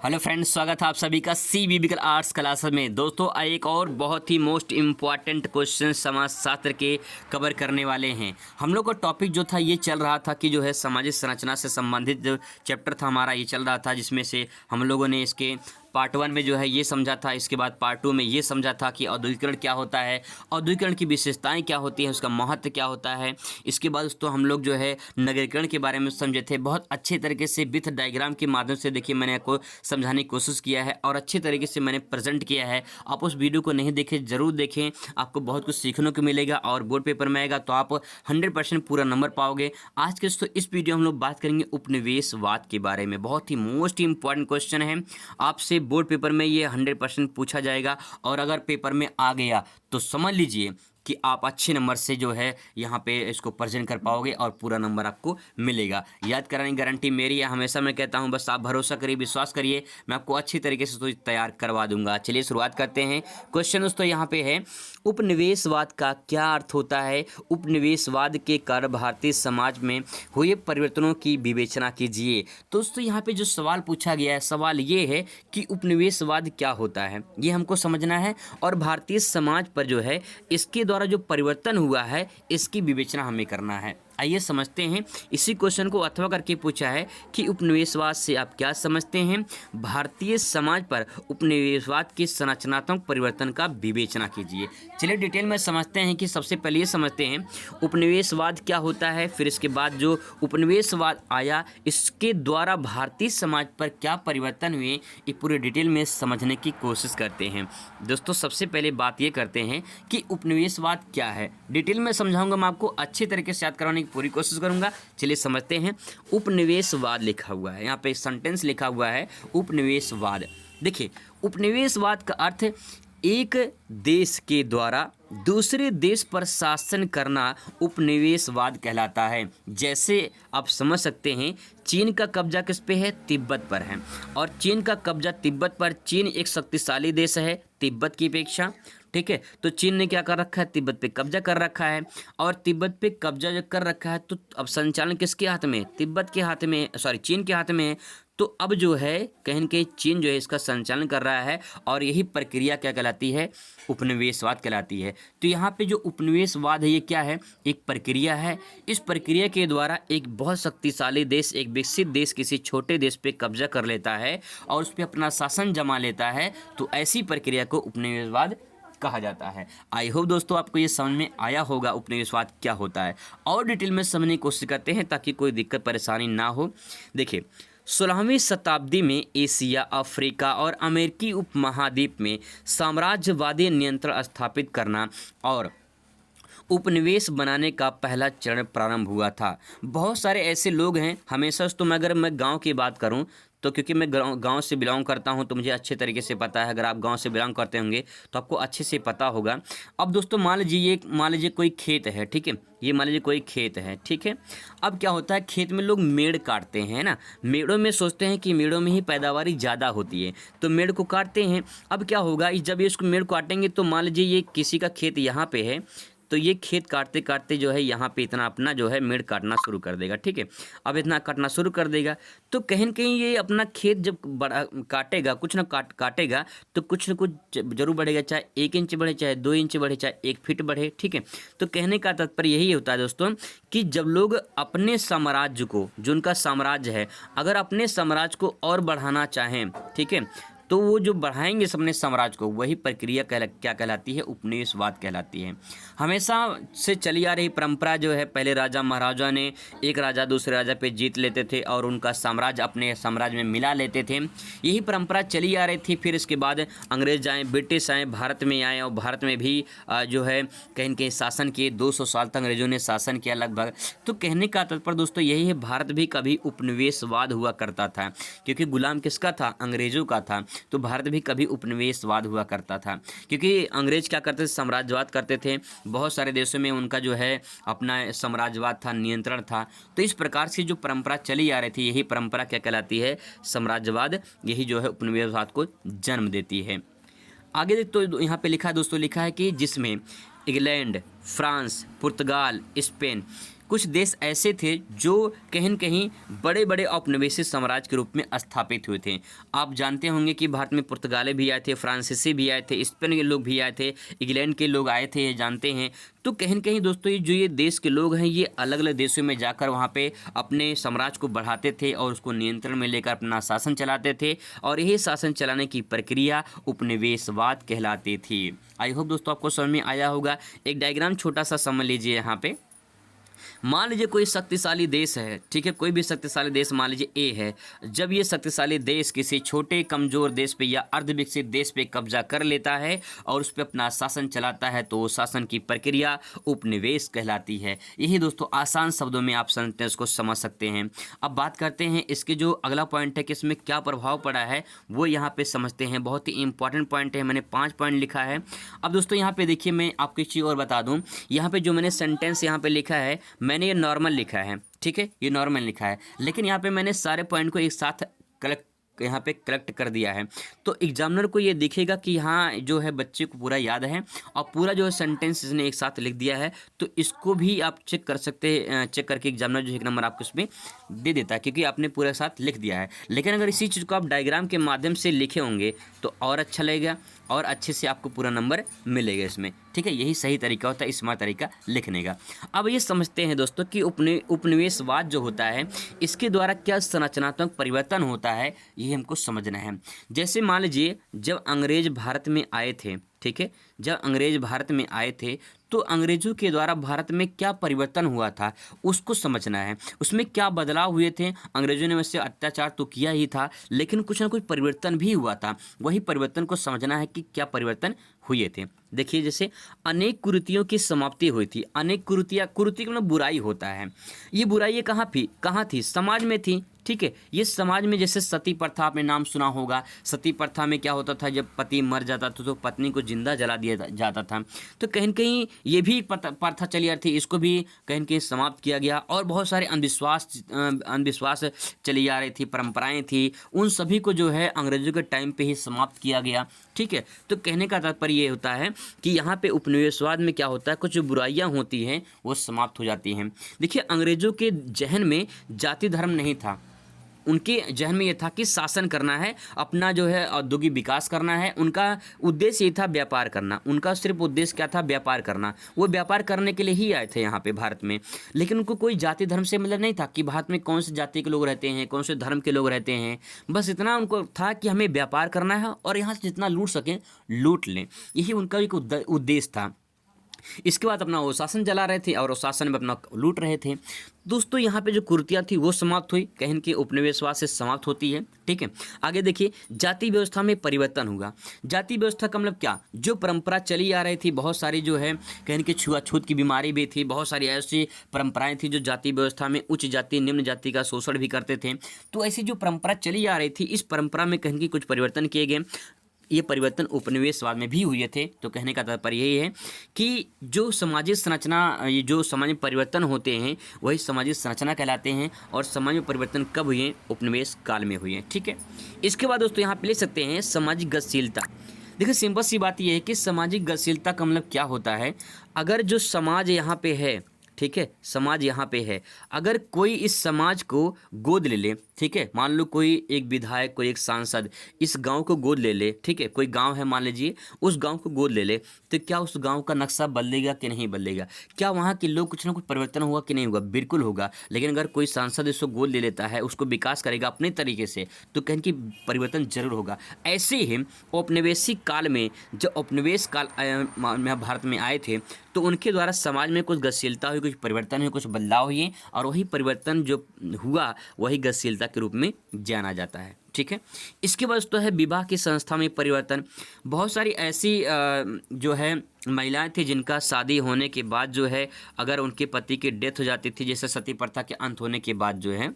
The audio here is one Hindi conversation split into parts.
हेलो फ्रेंड्स, स्वागत है आप सभी का सी बिब्लिकल आर्ट्स क्लास में। दोस्तों एक और बहुत ही मोस्ट इम्पॉर्टेंट क्वेश्चन समाजशास्त्र के कवर करने वाले हैं। हम लोग का टॉपिक जो था ये चल रहा था कि जो है सामाजिक संरचना से संबंधित जो चैप्टर था हमारा ये चल रहा था, जिसमें से हम लोगों ने इसके पार्ट 1 में जो है ये समझा था, इसके बाद पार्ट 2 में ये समझा था कि औद्योगिकरण क्या होता है, औद्योगिकरण की विशेषताएं क्या होती हैं, उसका महत्व क्या होता है। इसके बाद दोस्तों हम लोग जो है नगरीकरण के बारे में समझे थे। बहुत अच्छे तरीके से विथ डायग्राम के माध्यम से देखिए मैंने आपको समझाने की कोशिश किया है और अच्छे तरीके से मैंने प्रेजेंट किया है। आप उस वीडियो को नहीं देखे ज़रूर देखें, आपको बहुत कुछ सीखने को मिलेगा और बोर्ड पेपर में आएगा तो आप 100% पूरा नंबर पाओगे। आज के दोस्तों इस वीडियो हम लोग बात करेंगे उपनिवेशवाद के बारे में। बहुत ही मोस्ट इंपॉर्टेंट क्वेश्चन है, आपसे बोर्ड पेपर में ये 100% पूछा जाएगा और अगर पेपर में आ गया तो समझ लीजिए कि आप अच्छे नंबर से जो है यहाँ पे इसको प्रेजेंट कर पाओगे और पूरा नंबर आपको मिलेगा। याद कराने की गारंटी मेरी है, हमेशा मैं कहता हूँ बस आप भरोसा करिए, विश्वास करिए, मैं आपको अच्छी तरीके से तो तैयार करवा दूंगा। चलिए शुरुआत करते हैं। क्वेश्चन दोस्तों यहाँ पे है, उपनिवेशवाद का क्या अर्थ होता है? उपनिवेशवाद के कारण भारतीय समाज में हुए परिवर्तनों की विवेचना कीजिए। तो दोस्तों यहाँ पे जो सवाल पूछा गया है, सवाल ये है कि उपनिवेशवाद क्या होता है, ये हमको समझना है और भारतीय समाज पर जो है इसके द्वारा जो परिवर्तन हुआ है इसकी विवेचना हमें करना है। आइए समझते हैं। इसी क्वेश्चन को अथवा करके पूछा है कि उपनिवेशवाद से आप क्या समझते हैं? भारतीय समाज पर उपनिवेशवाद के संरचनात्मक परिवर्तन का विवेचना कीजिए। चलिए डिटेल में समझते हैं कि सबसे पहले ये समझते हैं उपनिवेशवाद क्या होता है, फिर इसके बाद जो उपनिवेशवाद आया इसके द्वारा भारतीय समाज पर क्या परिवर्तन हुए, ये पूरे डिटेल में समझने की कोशिश करते हैं। दोस्तों सबसे पहले बात ये करते हैं कि उपनिवेशवाद क्या है। डिटेल में समझाऊंगा, मैं आपको अच्छे तरीके से याद करवाने की पूरी कोशिश करूंगा। चलिए समझते हैं। उपनिवेशवाद लिखा हुआ है, यहाँ पे एक सेंटेंस लिखा हुआ है उपनिवेशवाद। देखिए उपनिवेशवाद का अर्थ एक देश के द्वारा दूसरे देश पर शासन करना उपनिवेशवाद कहलाता है। जैसे आप समझ सकते हैं चीन का कब्जा किस पे है? तिब्बत पर है, और चीन का कब्जा तिब्बत पर, चीन एक शक्तिशाली देश है तिब्बत की अपेक्षा, ठीक है। तो चीन ने क्या कर रखा है? तिब्बत पे कब्जा कर रखा है, और तिब्बत पे कब्जा जब कर रखा है तो अब संचालन किसके हाथ में? तिब्बत के हाथ में, सॉरी चीन के हाथ में है। तो अब जो है कहीं न कहीं चीन जो है इसका संचालन कर रहा है और यही प्रक्रिया क्या कहलाती है? उपनिवेशवाद कहलाती है। तो यहाँ पे जो उपनिवेशवाद है ये क्या है? एक प्रक्रिया है। इस प्रक्रिया के द्वारा एक बहुत शक्तिशाली देश, एक विकसित देश किसी छोटे देश पे कब्जा कर लेता है और उस पर अपना शासन जमा लेता है। तो ऐसी प्रक्रिया को उपनिवेशवाद कहा जाता है। आई होप दोस्तों आपको ये समझ में आया होगा उपनिवेशवाद क्या होता है। और डिटेल में समझने की कोशिश करते हैं ताकि कोई दिक्कत परेशानी ना हो। देखिए 16वीं शताब्दी में एशिया, अफ्रीका और अमेरिकी उपमहाद्वीप में साम्राज्यवादी नियंत्रण स्थापित करना और उपनिवेश बनाने का पहला चरण प्रारंभ हुआ था। बहुत सारे ऐसे लोग हैं, हमेशा तो अगर मैं गांव की बात करूं तो क्योंकि मैं गांव से बिलोंग करता हूं तो मुझे अच्छे तरीके से पता है। अगर आप गांव से बिलोंग करते होंगे तो आपको अच्छे से पता होगा। अब दोस्तों मान लीजिए कोई खेत है, ठीक है, ये मान लीजिए कोई खेत है, ठीक है। अब क्या होता है, खेत में लोग मेड़ काटते हैं ना, मेड़ों में सोचते हैं कि मेड़ों में ही पैदावारी ज़्यादा होती है तो मेड़ को काटते हैं। अब क्या होगा, जब ये इसको मेड़ काटेंगे तो मान लीजिए ये किसी का खेत यहाँ पे है तो ये खेत काटते काटते जो है यहाँ पे इतना अपना जो है मेड़ काटना शुरू कर देगा, ठीक है। अब इतना काटना शुरू कर देगा तो कहीं न कहीं ये अपना खेत जब बड़ा काटेगा, कुछ ना काटेगा तो कुछ ना कुछ जरूर बढ़ेगा, चाहे 1 इंच बढ़े, चाहे 2 इंच बढ़े, चाहे 1 फीट बढ़े, ठीक है। तो कहने का तात्पर्य यही होता है दोस्तों कि जब लोग अपने साम्राज्य को, जो उनका साम्राज्य है, अगर अपने साम्राज्य को और बढ़ाना चाहें, ठीक है, तो वो जो बढ़ाएंगे अपने साम्राज्य को, वही प्रक्रिया क्या कहलाती है? उपनिवेशवाद कहलाती है। हमेशा से चली आ रही परंपरा जो है, पहले राजा महाराजा ने एक राजा दूसरे राजा पे जीत लेते थे और उनका साम्राज्य अपने साम्राज्य में मिला लेते थे। यही परंपरा चली आ रही थी। फिर इसके बाद अंग्रेज आए, ब्रिटिश आए, भारत में आए और भारत में भी जो है कहीं न कहीं शासन किए। 200 साल तक अंग्रेजों ने शासन किया लगभग। तो कहने का तात्पर्य दोस्तों यही है, भारत भी कभी उपनिवेशवाद हुआ करता था, क्योंकि गुलाम किसका था? अंग्रेजों का था। तो भारत भी कभी उपनिवेशवाद हुआ करता था, क्योंकि अंग्रेज क्या करते थे? साम्राज्यवाद करते थे। बहुत सारे देशों में उनका जो है अपना साम्राज्यवाद था, नियंत्रण था। तो इस प्रकार से जो परंपरा चली आ रही थी, यही परंपरा क्या कहलाती है? साम्राज्यवाद। यही जो है उपनिवेशवाद को जन्म देती है। आगे तो यहाँ पे लिखा है दोस्तों, लिखा है कि जिसमें इंग्लैंड, फ्रांस, पुर्तगाल, स्पेन कुछ देश ऐसे थे जो कहीं न कहीं बड़े बड़े औपनिवेशिक साम्राज्य के रूप में स्थापित हुए थे। आप जानते होंगे कि भारत में पुर्तगाली भी आए थे, फ्रांसीसी भी आए थे, स्पेन के लोग भी आए थे, इंग्लैंड के लोग आए थे, ये जानते हैं। तो कहीं न कहीं दोस्तों ये देश के लोग हैं, ये अलग-अलग देशों में जाकर वहाँ पे अपने साम्राज्य को बढ़ाते थे और उसको नियंत्रण में लेकर अपना शासन चलाते थे, और यही शासन चलाने की प्रक्रिया उपनिवेशवाद कहलाती थी। आई होप दोस्तों आपको समझ में आया होगा। एक डायग्राम छोटा-सा समझ लीजिए यहाँ पे। मान लीजिए कोई शक्तिशाली देश है, ठीक है, कोई भी शक्तिशाली देश मान लीजिए ए है। जब ये शक्तिशाली देश किसी छोटे कमज़ोर देश पे या अर्धविकसित देश पे कब्जा कर लेता है और उस पे अपना शासन चलाता है, तो शासन की प्रक्रिया उपनिवेश कहलाती है। यही दोस्तों आसान शब्दों में आप सेंटेंस को समझ सकते हैं। अब बात करते हैं इसके जो अगला पॉइंट है कि इसमें क्या प्रभाव पड़ा है, वो यहाँ पे समझते हैं। बहुत ही इंपॉर्टेंट पॉइंट है, मैंने 5 पॉइंट लिखा है। अब दोस्तों यहाँ पे देखिए, मैं आपको एक चीज़ और बता दूँ। यहाँ पे जो मैंने सेंटेंस यहाँ पे लिखा है, मैंने ये नॉर्मल लिखा है, ठीक है, ये नॉर्मल लिखा है, लेकिन यहाँ पे मैंने सारे पॉइंट को एक साथ कलेक्ट कर दिया है। तो एग्जामिनर को ये दिखेगा कि हाँ जो है बच्चे को पूरा याद है और पूरा जो है सेंटेंस इसने एक साथ लिख दिया है। तो इसको भी आप चेक कर सकते हैं, चेक करके एग्जामिनर जो 1 नंबर आपको इसमें दे देता है, क्योंकि आपने पूरा साथ लिख दिया है। लेकिन अगर इसी चीज़ को आप डायग्राम के माध्यम से लिखे होंगे तो और अच्छा लगेगा और अच्छे से आपको पूरा नंबर मिलेगा इसमें, ठीक है। यही सही तरीका होता है, स्मार्ट तरीका लिखने का। अब ये समझते हैं दोस्तों कि उपनिवेशवाद जो होता है इसके द्वारा क्या संरचनात्मक परिवर्तन होता है, ये हमको समझना है। जैसे मान लीजिए जब अंग्रेज भारत में आए थे, ठीक है, जब अंग्रेज भारत में आए थे तो अंग्रेजों के द्वारा भारत में क्या परिवर्तन हुआ था उसको समझना है। उसमें क्या बदलाव हुए थे। अंग्रेजों ने वैसे अत्याचार तो किया ही था, लेकिन कुछ ना कुछ परिवर्तन भी हुआ था। वही परिवर्तन को समझना है कि क्या परिवर्तन हुए थे। देखिए जैसे अनेक कुरीतियों की समाप्ति हुई थी। अनेक कुरीतियाँ, कुरीति मतलब बुराई होता है। ये बुराई कहाँ थी? समाज में थी, ठीक है। ये समाज में जैसे सती प्रथा, आपने नाम सुना होगा। सती प्रथा में क्या होता था, जब पति मर जाता था तो पत्नी को जिंदा जला दिया जाता था। तो कहीं न कहीं ये भी प्रथा चली आ रही थी, इसको भी कहीं न कहीं समाप्त किया गया। और बहुत सारे अंधविश्वास चली आ रही थी, परंपराएं थी, उन सभी को जो है अंग्रेजों के टाइम पे ही समाप्त किया गया, ठीक है। तो कहने का तात्पर्य ये होता है कि यहाँ पे उपनिवेशवाद में क्या होता है, कुछ बुराइयाँ होती हैं वो समाप्त हो जाती हैं। देखिए अंग्रेजों के जहन में जाति धर्म नहीं था। उनके जहन में ये था कि शासन करना है, अपना जो है औद्योगिक विकास करना है। उनका उद्देश्य ये था व्यापार करना। उनका सिर्फ उद्देश्य क्या था, व्यापार करना। वो व्यापार करने के लिए ही आए थे यहाँ पे भारत में। लेकिन उनको कोई जाति धर्म से मतलब नहीं था कि भारत में कौन से जाति के लोग रहते हैं, कौन से धर्म के लोग रहते हैं। बस इतना उनको था कि हमें व्यापार करना है और यहाँ से जितना लूट सकें लूट लें। यही उनका एक उद्देश्य था। इसके बाद अपना वो शासन चला रहे थे और उस शासन में अपना लूट रहे थे। दोस्तों यहाँ पे जो कुरीतियाँ थी वो समाप्त हुई, कहीं कि उपनिवेशवाद से समाप्त होती है, ठीक है। आगे देखिए जाति व्यवस्था में परिवर्तन हुआ। जाति व्यवस्था का मतलब क्या, जो परंपरा चली आ रही थी, बहुत सारी जो है कहीं कि छुआछूत की बीमारी भी थी, बहुत सारी ऐसी परंपराएं थी जो जाति व्यवस्था में उच्च जाति निम्न जाति का शोषण भी करते थे। तो ऐसी जो परंपरा चली आ रही थी, इस परंपरा में कहीं कि कुछ परिवर्तन किए गए। ये परिवर्तन उपनिवेशवाद में भी हुए थे। तो कहने का तात्पर्य यही है कि जो सामाजिक संरचना, ये जो समाज में परिवर्तन होते हैं वही सामाजिक संरचना कहलाते हैं। और समाज में परिवर्तन कब हुए, उपनिवेश काल में हुए, ठीक है। इसके बाद दोस्तों यहाँ पे ले सकते हैं सामाजिक गतिशीलता। देखिए सिंपल सी बात यह है कि सामाजिक गतिशीलता का मतलब क्या होता है। अगर जो समाज यहाँ पे है, ठीक है, समाज यहाँ पे है, अगर कोई इस समाज को गोद ले ले, ठीक है, मान लो कोई एक विधायक, कोई एक सांसद इस गांव को गोद ले ले, ठीक है, कोई गांव है मान लीजिए, उस गांव को गोद ले ले, तो क्या उस गांव का नक्शा बदलेगा कि नहीं बदलेगा? क्या वहाँ के लोग कुछ ना कुछ परिवर्तन होगा कि नहीं होगा? बिल्कुल होगा। लेकिन अगर कोई सांसद इसको गोद ले लेता है, उसको विकास करेगा अपने तरीके से, तो कहीं की परिवर्तन जरूर होगा। ऐसे ही औपनिवेशिक काल में, जब औपनिवेश काल भारत में आए थे तो उनके द्वारा समाज में कुछ गतिशीलता हुई, कुछ परिवर्तन हुए, कुछ बदलाव हुए, और वही परिवर्तन जो हुआ वही गतिशीलता के रूप में जाना जाता है, ठीक है। इसके बाद तो है विवाह की संस्था में परिवर्तन। बहुत सारी ऐसी जो है महिलाएं थी जिनका शादी होने के बाद जो है अगर उनके पति की डेथ हो जाती थी, जैसे सती प्रथा के अंत होने के बाद जो है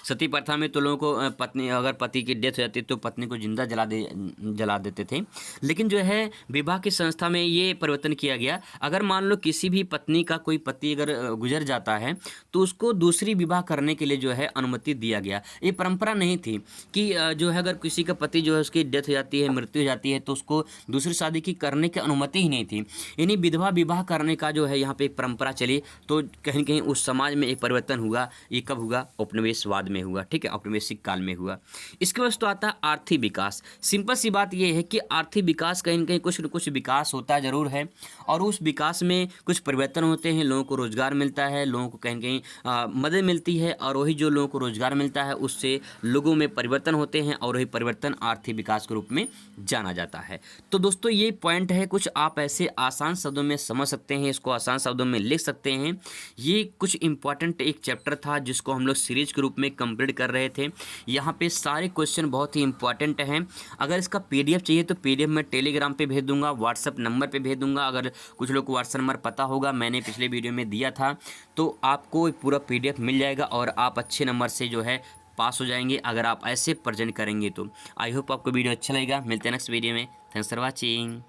सती प्रथा में तो लोगों को पत्नी अगर पति की डेथ हो जाती तो पत्नी को जिंदा जला देते थे। लेकिन जो है विवाह की संस्था में ये परिवर्तन किया गया, अगर मान लो किसी भी पत्नी का कोई पति अगर गुजर जाता है तो उसको दूसरी विवाह करने के लिए जो है अनुमति दिया गया। ये परंपरा नहीं थी कि जो है अगर किसी का पति जो है उसकी डेथ हो जाती है, मृत्यु हो जाती है, तो उसको दूसरी शादी की करने की अनुमति ही नहीं थी। यानी विधवा विवाह करने का जो है यहाँ पे एक परंपरा चली, तो कहीं कहीं उस समाज में एक परिवर्तन हुआ। ये कब हुआ? औपनिवेशवाद में हुआ, ठीक है, औपनिवेशिक काल में हुआ। इसके बाद तो आता है आर्थिक विकास। सिंपल सी बात ये है कि आर्थिक विकास कहीं न कहीं कुछ न कुछ विकास होता ज़रूर है, और उस विकास में कुछ परिवर्तन होते हैं, लोगों को रोज़गार मिलता है, लोगों को कहीं न कहीं मदद मिलती है, और वही जो लोगों को रोज़गार मिलता है उससे लोगों में परिवर्तन होते हैं, और वही परिवर्तन आर्थिक विकास के रूप में जाना जाता है। तो दोस्तों ये पॉइंट है, कुछ आप ऐसे आसान शब्दों में समझ सकते हैं, इसको आसान शब्दों में लिख सकते हैं। ये कुछ इंपॉर्टेंट एक चैप्टर था जिसको हम लोग सीरीज के रूप में कंप्लीट कर रहे थे। यहाँ पे सारे क्वेश्चन बहुत ही इंपॉर्टेंट हैं। अगर इसका पीडीएफ चाहिए तो पीडीएफ मैं टेलीग्राम पे भेज दूंगा, व्हाट्सअप नंबर पे भेज दूंगा। अगर कुछ लोग को व्हाट्सअप नंबर पता होगा, मैंने पिछले वीडियो में दिया था, तो आपको पूरा पीडीएफ मिल जाएगा और आप अच्छे नंबर से जो है पास हो जाएंगे अगर आप ऐसे प्रेजेंट करेंगे तो। आई होप आपको वीडियो अच्छा लगेगा। मिलते हैं नेक्स्ट वीडियो में। Thanks for watching.